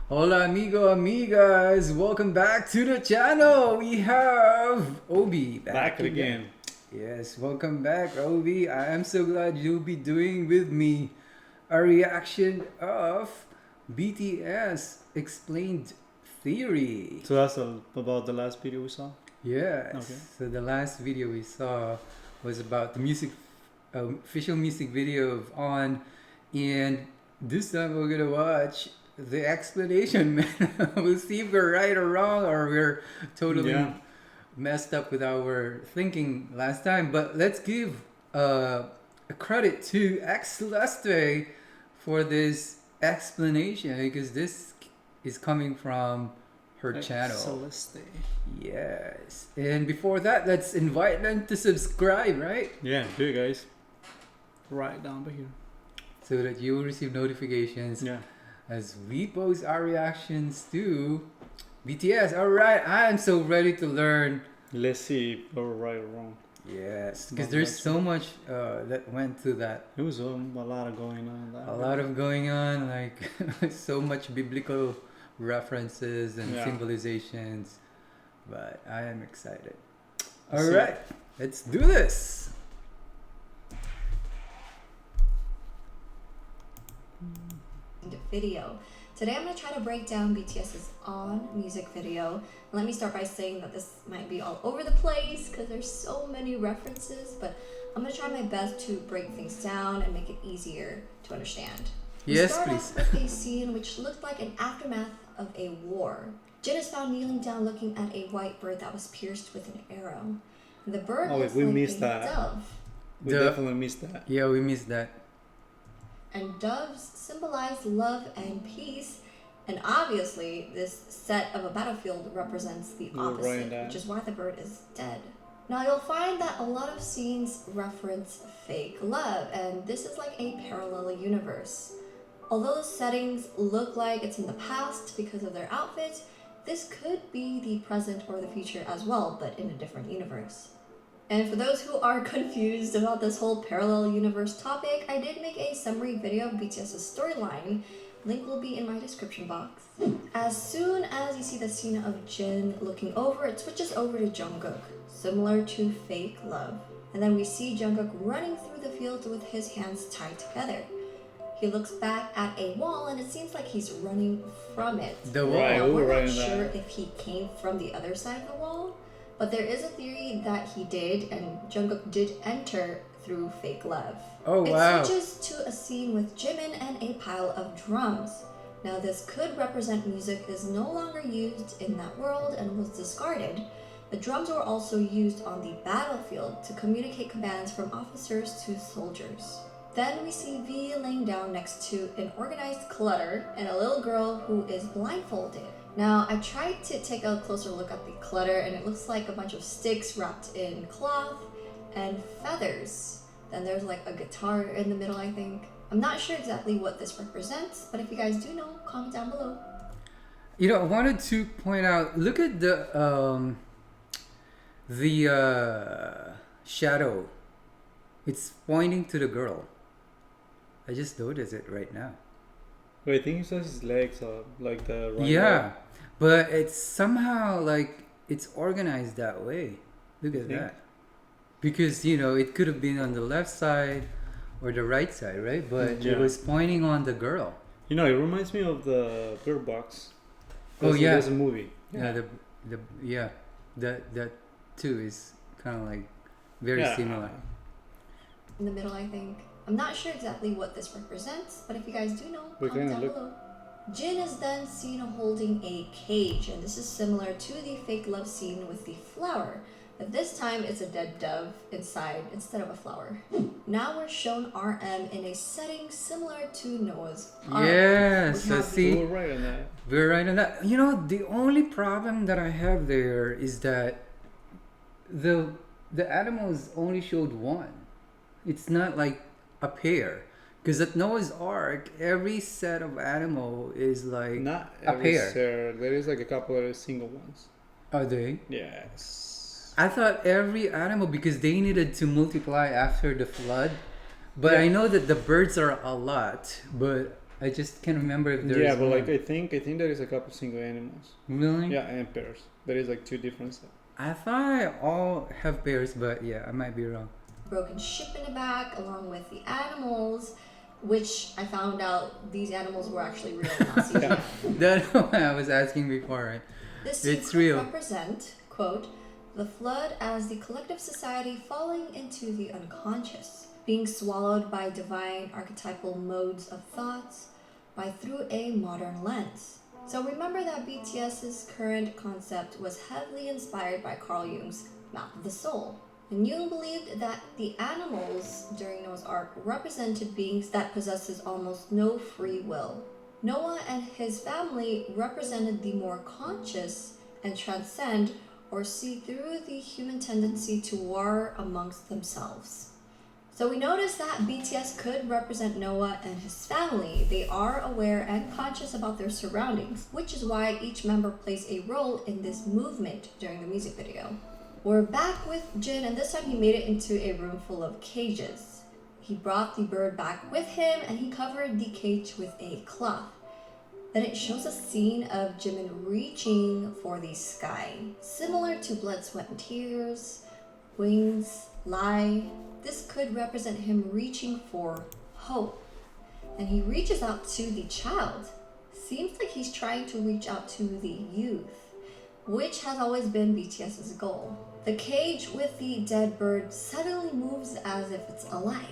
Hola amigo, amigas, welcome back to the channel. We have Obi Back back again. Yes, welcome back, Obi. I am so glad you'll be doing with me a reaction of BTS Explained Theory. So that's about the last video we saw. Okay. Yes, so the last video we saw was about the official music video of On, and this time we're gonna watch the explanation. Man, we'll see if we're right or wrong, or we're totally Yeah. messed up with our thinking last time. But let's give a credit to X Celeste for this explanation because this is coming from her channel. Celeste. Yes. And before that, let's invite them to subscribe, right? Yeah, do it, guys. Right down by here. So that you will receive notifications Yeah. as we post our reactions to BTS. All right, I am so ready to learn. Let's see if we're right or wrong. Yes, because Not there's much. so much that went to that. It was a lot of going on. A lot of going on, like so much biblical references and Yeah. symbolizations. But I am excited. Let's All see. right, let's do this. Video. Today I'm going to try to break down BTS's On music video. Let me start by saying that this might be all over the place because there's so many references, but I'm going to try my best to break things down and make it easier to understand. Yes, we start please. off with a scene which looked like an aftermath of a war. Jin is found kneeling down looking at a white bird that was pierced with an arrow. The bird Oh, wait, looks we like missed a that. dove. We The- definitely missed that. Yeah, we missed that. And doves symbolize love and peace. And obviously, this set of a battlefield represents the We were right opposite, in that. which is why the bird is dead. Now, you'll find that a lot of scenes reference fake love, and this is like a parallel universe. Although the settings look like it's in the past because of their outfits, this could be the present or the future as well, but in a different universe. And for those who are confused about this whole parallel universe topic, I did make a summary video of BTS's storyline. Link will be in my description box. As soon as you see the scene of Jin looking over, it switches over to Jungkook, similar to Fake Love. And then we see Jungkook running through the field with his hands tied together. He looks back at a wall and it seems like he's running from it. The wall. Right. Now, we were we're right not in that. sure if he came from the other side of the wall, but there is a theory that he did, and Jungkook did enter through Fake Love. Oh, wow. It switches to a scene with Jimin and a pile of drums. Now, this could represent music is no longer used in that world and was discarded. The drums were also used on the battlefield to communicate commands from officers to soldiers. Then we see V laying down next to an organized clutter and a little girl who is blindfolded. Now, I tried to take a closer look at the clutter and it looks like a bunch of sticks wrapped in cloth and feathers. Then there's like a guitar in the middle, I think. I'm not sure exactly what this represents, but if you guys do know, comment down below. You know, I wanted to point out. Look at the shadow. It's pointing to the girl. I just noticed it right now. Wait, I think he says his legs are like the right Yeah, leg. but it's somehow like it's organized that way. Look at think? that. Because you know it could have been on the left side or the right side, right? But Yeah. it was pointing on the girl. You know, it reminds me of the Bird Box. Oh, yeah. There's a movie. Yeah, that too is kind of like very Yeah. similar. In the middle, I think. I'm not sure exactly what this represents, but if you guys do know, We comment can down look. below. Jin is then seen holding a cage, and this is similar to the Fake Love scene with the flower. But this time it's a dead dove inside instead of a flower. Now we're shown RM in a setting similar to Noah's Ark. Yes, We so have see, We were right on that. we're right on that. You know, the only problem that I have there is that the animals only showed one. It's not like a pair. Because at Noah's Ark, every set of animal is like Not a every pair. set. There is like a couple of single ones. Are they? Yes. I thought every animal because they needed to multiply after the flood. But Yeah. I know that the birds are a lot, but I just can't remember if there is Yeah, but one. like I think there is a couple single animals. Really? Yeah, and pairs. There is like two different sets. I thought I all have bears, but yeah, I might be wrong. Broken ship in the back, along with the animals, which I found out these animals were actually real, not CGI. That's what I was asking before, right? This scene It's could real. represent, quote, the flood as the collective society falling into the unconscious, being swallowed by divine archetypal modes of thoughts by through a modern lens. So remember that BTS's current concept was heavily inspired by Carl Jung's Map of the Soul. And Jung believed that the animals during Noah's Ark represented beings that possesses almost no free will. Noah and his family represented the more conscious and transcend or see through the human tendency to war amongst themselves. So we notice that BTS could represent Noah and his family. They are aware and conscious about their surroundings, which is why each member plays a role in this movement during the music video. We're back with Jin, and this time he made it into a room full of cages. He brought the bird back with him and he covered the cage with a cloth. Then it shows a scene of Jimin reaching for the sky, similar to Blood, Sweat, and Tears, Wings, Lie. This could represent him reaching for hope. And he reaches out to the child. Seems like he's trying to reach out to the youth, which has always been BTS's goal. The cage with the dead bird suddenly moves as if it's alive.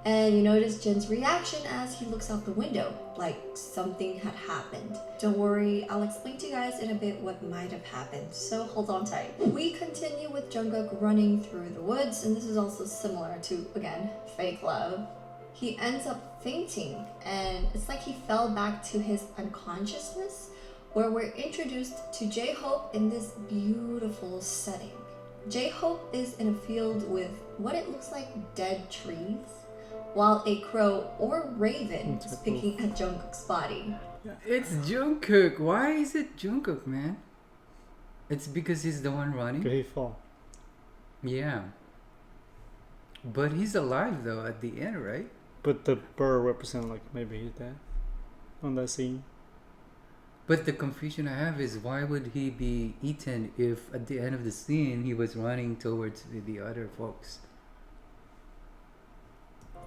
And you notice Jin's reaction as he looks out the window, like something had happened. Don't worry, I'll explain to you guys in a bit what might have happened, so hold on tight. We continue with Jungkook running through the woods, and this is also similar to, again, Fake Love. He ends up fainting, and it's like he fell back to his unconsciousness, where we're introduced to J-Hope in this beautiful setting. J-Hope is in a field with what it looks like dead trees, while a crow or raven is picking at Jungkook's body. It's Jungkook. Why is it Jungkook, man? It's because he's the one running? Could he fall? Yeah. But he's alive though at the end, right? But the bird represent like maybe he's dead on that scene. But the confusion I have is why would he be eaten if at the end of the scene he was running towards the other folks?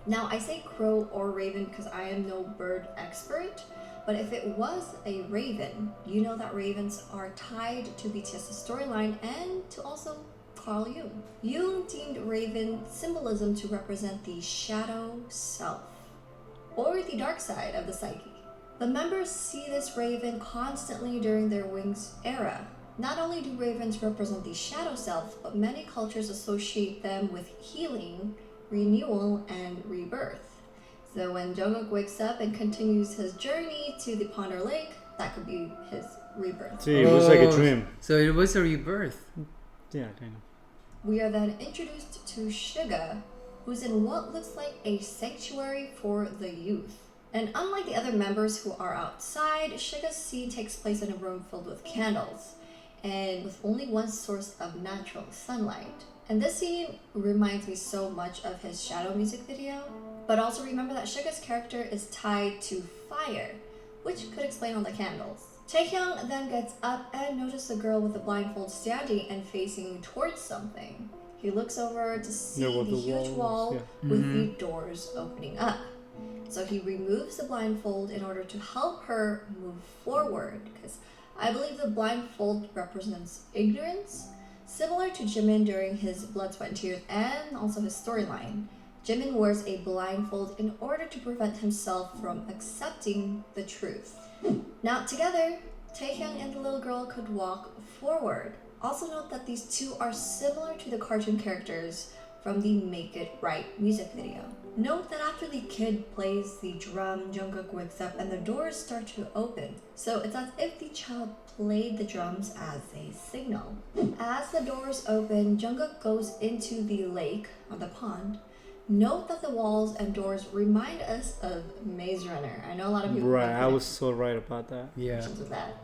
Now, I say crow or raven because I am no bird expert, but if it was a raven, you know that ravens are tied to BTS's storyline and to also Carl Jung. Jung deemed raven symbolism to represent the shadow self, or the dark side of the psyche. The members see this raven constantly during their Wings era. Not only do ravens represent the shadow self, but many cultures associate them with healing, renewal, and rebirth. So when Jungkook wakes up and continues his journey to the Ponder Lake, that could be his rebirth. See, it was like a dream. So it was a rebirth. Yeah, kind of. We are then introduced to Suga, who's in what looks like a sanctuary for the youth. And unlike the other members who are outside, Suga's scene takes place in a room filled with candles, and with only one source of natural sunlight. And this scene reminds me so much of his Shadow music video. But also remember that Suga's character is tied to fire, which could explain all the candles. Taehyung then gets up and notices a girl with a blindfold standing and facing towards something. He looks over to see the huge wall with the doors opening up. So he removes the blindfold in order to help her move forward, because I believe the blindfold represents ignorance, similar to Jimin during his Blood, Sweat, and Tears and also his storyline. Jimin wears a blindfold in order to prevent himself from accepting the truth. Now together, Taehyung and the little girl could walk forward. Also note that these two are similar to the cartoon characters from the Make It Right music video. Note that after the kid plays the drum, Jungkook wakes up and the doors start to open. So it's as if the child played the drums as a signal. As the doors open, Jungkook goes into the lake, or the pond. Note that the walls and doors remind us of Maze Runner. I know a lot of people. Right, I was so right about that. Yeah. With that.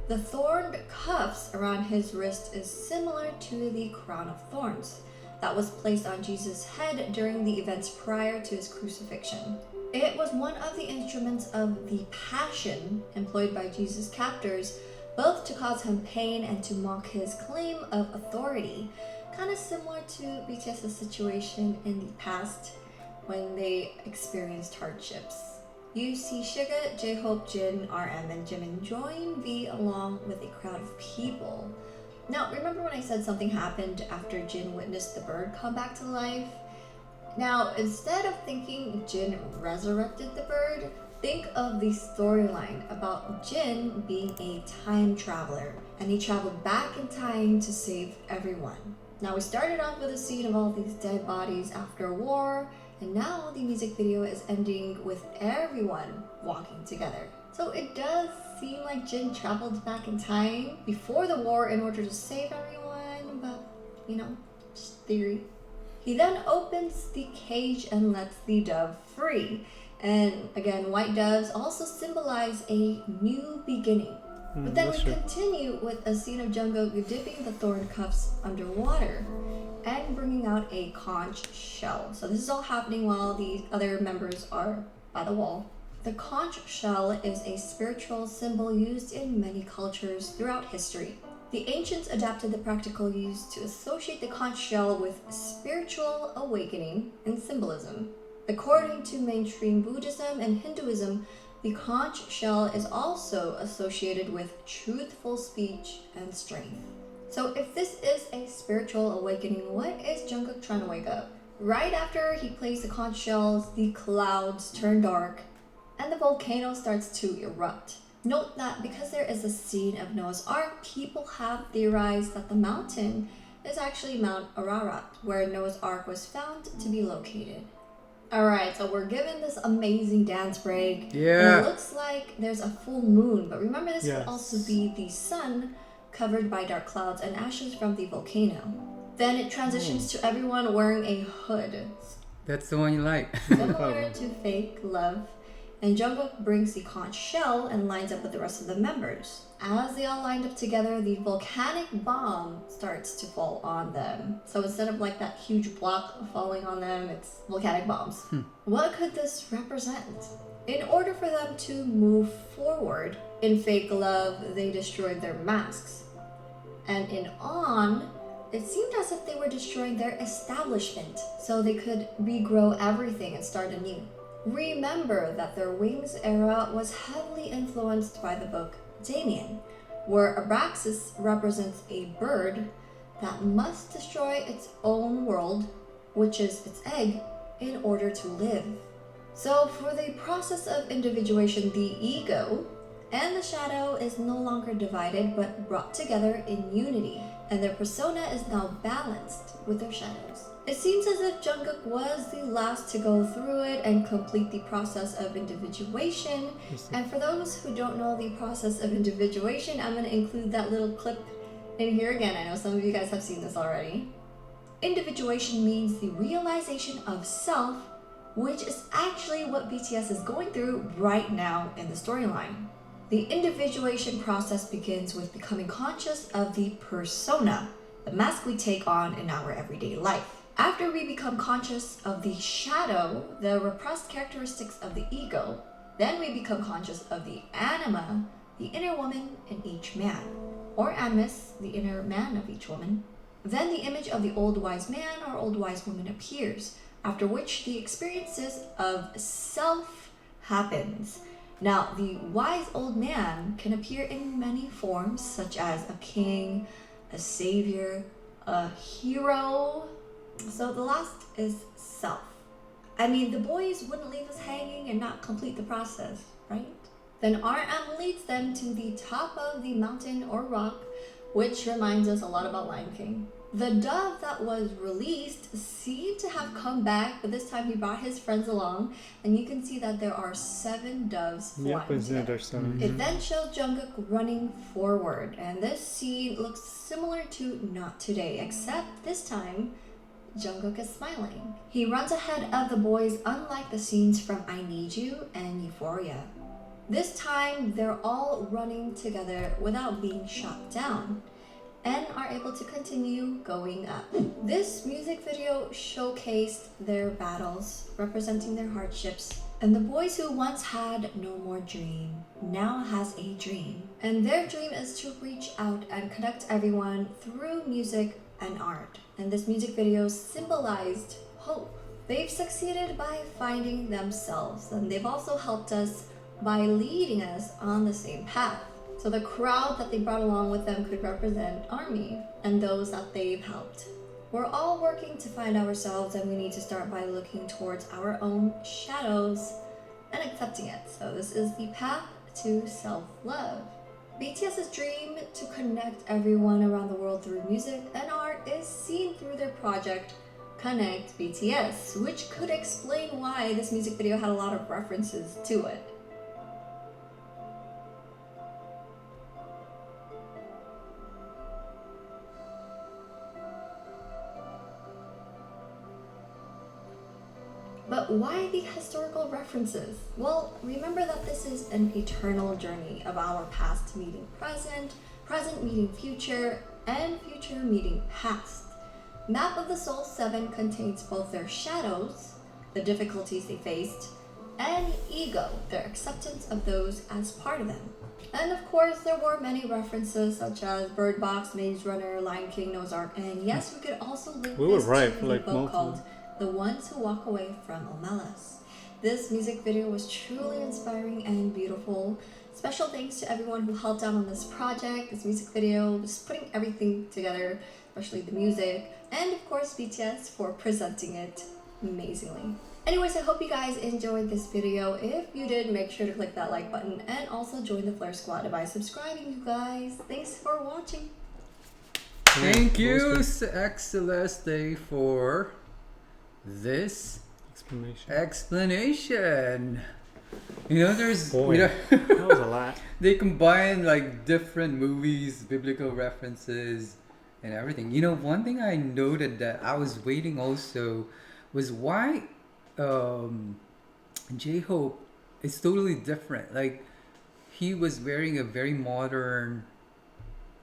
The thorned cuffs around his wrist is similar to the crown of thorns that was placed on Jesus' head during the events prior to his crucifixion. It was one of the instruments of the passion employed by Jesus' captors, both to cause him pain and to mock his claim of authority. Kind of similar to BTS's situation in the past when they experienced hardships. You see Suga, J-Hope, Jin, RM, and Jimin join V along with a crowd of people. Now, remember when I said something happened after Jin witnessed the bird come back to life? Now, instead of thinking Jin resurrected the bird, think of the storyline about Jin being a time traveler, and he traveled back in time to save everyone. Now, we started off with a scene of all these dead bodies after a war, and now the music video is ending with everyone walking together. So it does seem like Jin traveled back in time before the war in order to save everyone, but just theory. He then opens the cage and lets the dove free. And again, white doves also symbolize a new beginning. But then we continue with a scene of Jungkook dipping the thorn cuffs underwater and bringing out a conch shell. So this is all happening while the other members are by the wall. The conch shell is a spiritual symbol used in many cultures throughout history. The ancients adapted the practical use to associate the conch shell with spiritual awakening and symbolism. According to mainstream Buddhism and Hinduism, the conch shell is also associated with truthful speech and strength. So if this is a spiritual awakening, what is Jungkook trying to wake up? Right after he plays the conch shells, the clouds turn dark and the volcano starts to erupt. Note that because there is a scene of Noah's Ark, people have theorized that the mountain is actually Mount Ararat, where Noah's Ark was found to be located. Alright, so we're given this amazing dance break. Yeah. And it looks like there's a full moon, but remember this could also be the sun covered by dark clouds and ashes from the volcano. Then it transitions to everyone wearing a hood. That's the one you like. Similar to Fake Love. And Jungkook brings the conch shell and lines up with the rest of the members. As they all lined up together, the volcanic bomb starts to fall on them. So instead of like that huge block falling on them, it's volcanic bombs. What could this represent? In order for them to move forward, in Fake Love, they destroyed their masks. And in On, it seemed as if they were destroying their establishment so they could regrow everything and start anew. Remember that their Wings era was heavily influenced by the book Damien, where Abraxas represents a bird that must destroy its own world, which is its egg, in order to live. So for the process of individuation, the ego and the shadow is no longer divided but brought together in unity, and their persona is now balanced with their shadows. It seems as if Jungkook was the last to go through it and complete the process of individuation. And for those who don't know the process of individuation, I'm going to include that little clip in here again. I know some of you guys have seen this already. Individuation means the realization of self, which is actually what BTS is going through right now in the storyline. The individuation process begins with becoming conscious of the persona, the mask we take on in our everyday life. After we become conscious of the shadow, the repressed characteristics of the ego, then we become conscious of the anima, the inner woman in each man, or animus, the inner man of each woman. Then the image of the old wise man or old wise woman appears, after which the experiences of self happens. Now, the wise old man can appear in many forms, such as a king, a savior, a hero. So the last is self. I mean, the boys wouldn't leave us hanging and not complete the process, right? Then RM leads them to the top of the mountain or rock, which reminds us a lot about Lion King. The dove that was released seemed to have come back, but this time he brought his friends along, and you can see that there are 7 doves flying together. It then showed Jungkook running forward, and this scene looks similar to Not Today, except this time Jungkook is smiling. He runs ahead of the boys, unlike the scenes from I Need You and Euphoria. This time, they're all running together without being shot down, and are able to continue going up. This music video showcased their battles, representing their hardships, And the boys who once had no more dream now has a dream. And their dream is to reach out and connect everyone through music and art. And this music video symbolized hope. They've succeeded by finding themselves, and they've also helped us by leading us on the same path. So the crowd that they brought along with them could represent ARMY and those that they've helped. We're all working to find ourselves, and we need to start by looking towards our own shadows and accepting it. So this is the path to self-love. BTS's dream to connect everyone around the world through music and art is seen through their project Connect BTS, which could explain why this music video had a lot of references to it. But why the historical references? Well, remember that this is an eternal journey of our past meeting present, present meeting future, and future meeting past. Map of the Soul 7 contains both their shadows, the difficulties they faced, and ego, their acceptance of those as part of them. And of course, there were many references such as Bird Box, Maze Runner, Lion King, Noah's Ark, and yes, we could also link We were this right to for the like book most of called them. The Ones Who Walk Away from Omelas. This music video was truly inspiring and beautiful. Special thanks to everyone who helped out on this project, this music video, just putting everything together, especially the music, and of course BTS for presenting it amazingly. Anyways, I hope you guys enjoyed this video. If you did, make sure to click that like button and also join the Flare Squad by subscribing, you guys. Thanks for watching. Thank you, X Celeste, for this explanation. You know, there's Boy, you know that was a lot. they combine like different movies, biblical references, and everything. You know, one thing I noted that I was waiting also was why J-Hope is totally different. Like, he was wearing a very modern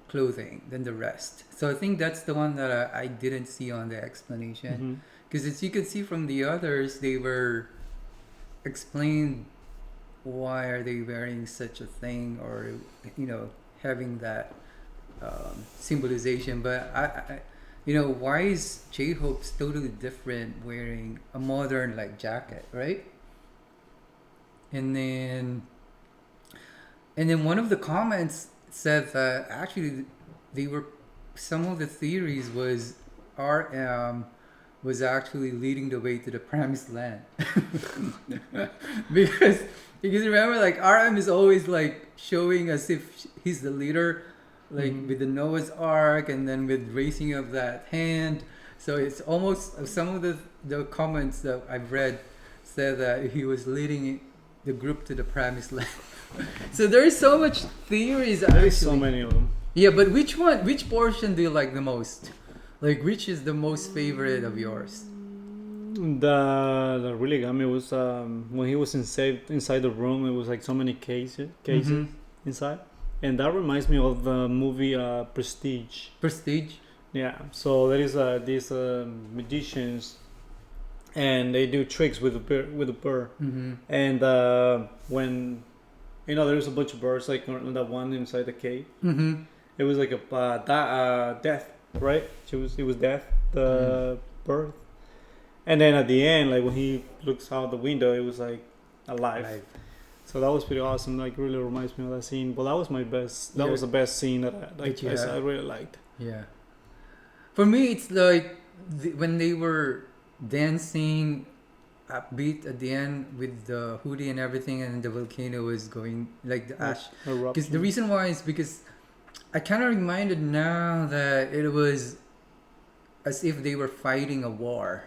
clothing than the rest. So I think that's the one that I didn't see on the explanation. Because as you can see from the others, they were explained why are they wearing such a thing, or you know, having that symbolization. But I you know, why is J-Hope's totally different wearing a modern like jacket, right? And then one of the comments said that actually they were, some of the theories was RM was actually leading the way to the promised land. because remember, like, RM is always like showing as if he's the leader, like with the Noah's Ark, and then with raising of that hand. So it's almost, some of the comments that I've read said that he was leading the group to the promised land. So there is so much theories. There's so many of them. Yeah, but which portion do you like the most? Like, which is the most favorite of yours? The really got me was when he was inside the room. It was like so many cases inside, and that reminds me of the movie Prestige. Prestige. Yeah, so there is these magicians, and they do tricks with a bird. And when you know, there's a bunch of birds like on that one inside the cave. It was like a death, right? It was death, the birth. And then at the end, like when he looks out the window, it was like alive. So that was pretty awesome. Like, really reminds me of that scene. But that was my best. That was the best scene that I really liked. Yeah. For me, it's like when they were dancing upbeat at the end with the hoodie and everything, and the volcano was going like the ash. Because the reason why is because I kind of reminded now that it was as if they were fighting a war,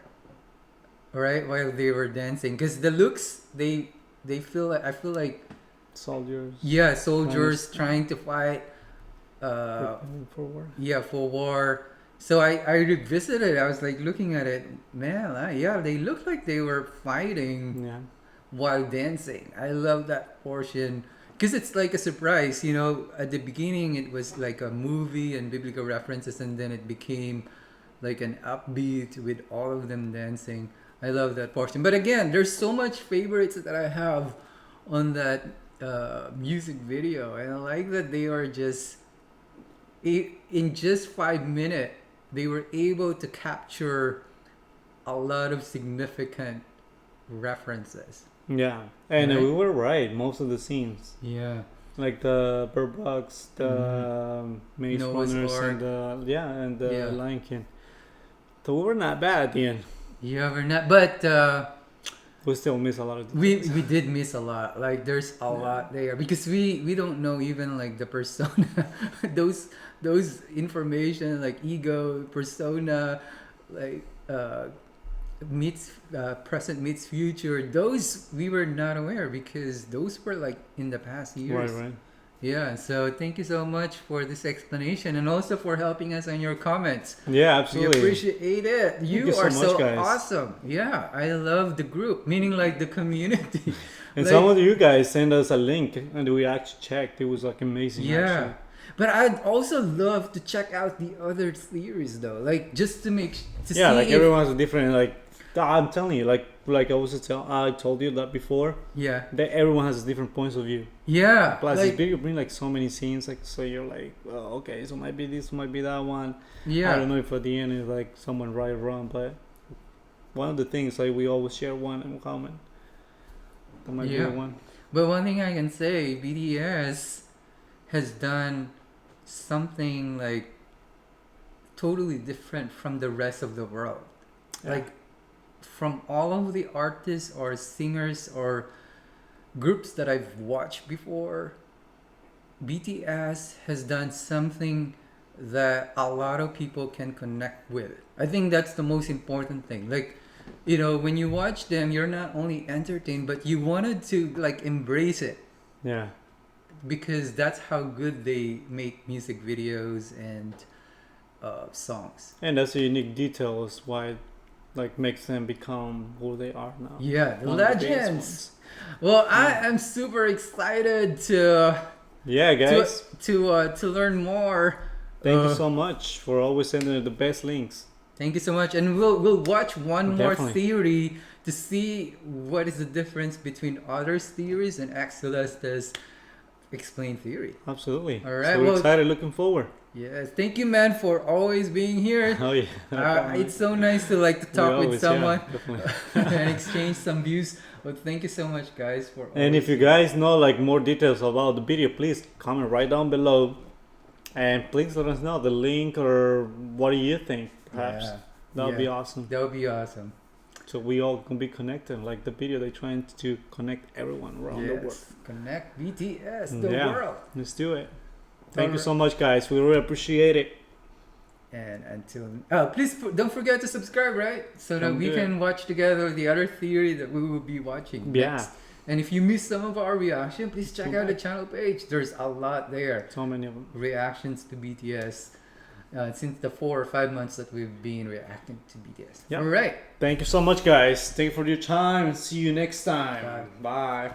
right? While they were dancing, because the looks they feel like, I feel like soldiers. Yeah, soldiers trying to fight. For war. Yeah, for war. So I revisited. I was like looking at it, man. Yeah, they looked like they were fighting while dancing. I love that portion because it's like a surprise. You know, at the beginning it was like a movie and biblical references, and then it became like an upbeat with all of them dancing. I love that portion. But again, there's so much favorites that I have on that music video, and I like that they are just in just 5 minutes they were able to capture a lot of significant references. Yeah, and Right. we were right. Most of the scenes, Yeah. like the Bird Box, the Maze Noah's Runners, Ark. and the Yeah. Lion King. So we were not bad at the end. Yeah, we're not, but We still miss a lot of we details. we did miss a lot. Like there's a lot there because we don't know even like the persona, those information like ego, persona, like meets present meets future. Those we were not aware because those were like in the past years. Right. Yeah. So thank you so much for this explanation and also for helping us on your comments. Yeah, We absolutely. appreciate it. You you so are much, so guys. awesome. Yeah, I love the group, meaning like the community. And Like, some of you guys sent us a link, and we actually checked. It was like amazing. yeah. Actually. But I'd also love to check out the other theories though, like just to make to Yeah, see like if, everyone has a different. Like I'm telling you, like I told you that before. yeah, That everyone has different points of view. yeah, Plus, like, this video bring like so many scenes. Like so, you're like, well, okay, so might be this, might be that one. I yeah, don't know if at the end is like someone right or wrong, but one of the things like we always share one in common. That might be Yeah. the one. But one thing I can say, BTS has done something like totally different from the rest of the world. Yeah. Like from all of the artists or singers or groups that I've watched before, BTS has done something that a lot of people can connect with. I think that's the most important thing. Like, you know, when you watch them, you're not only entertained, but you wanted to like embrace it Yeah. because that's how good they make music videos and songs. And that's a unique detail is why it, like makes them become who they are now. Yeah, the One of the biggest legends. ones. Well, I am super excited to Yeah, guys. to learn more. Thank you Uh, so much for always sending the best links. Thank you so much, and we'll watch one more Definitely. theory to see what is the difference between others' theories and Axelesta's explained theory. Absolutely. All right, So we're well- excited, looking forward. Yes, thank you, man, for always being here. Oh yeah. No problem. It's so nice to like to We talk with always- someone yeah, definitely. and exchange some views. But thank you so much, guys, for And if you guys know like more details about the video, please comment right down below, and please let us know the link or what do you think. Perhaps Yeah, that would be yeah. awesome. that would be awesome. So we all can be connected. Like the video, they're trying to connect everyone around the world. Yes, connect BTS the Yeah. world. Let's do it. Thank you Alright. so much, guys. We really appreciate it. And until please don't forget to subscribe, right? So that Don't we do can watch together the other theory that we will be watching Yeah. next. And if you missed some of our reaction, please check Go out the back. channel page. There's a lot there. So many of them. Reactions to BTS since the 4 or 5 months that we've been reacting to BTS. Yep. All right. Thank you so much, guys. Thank you for your time, and see you next time. Bye.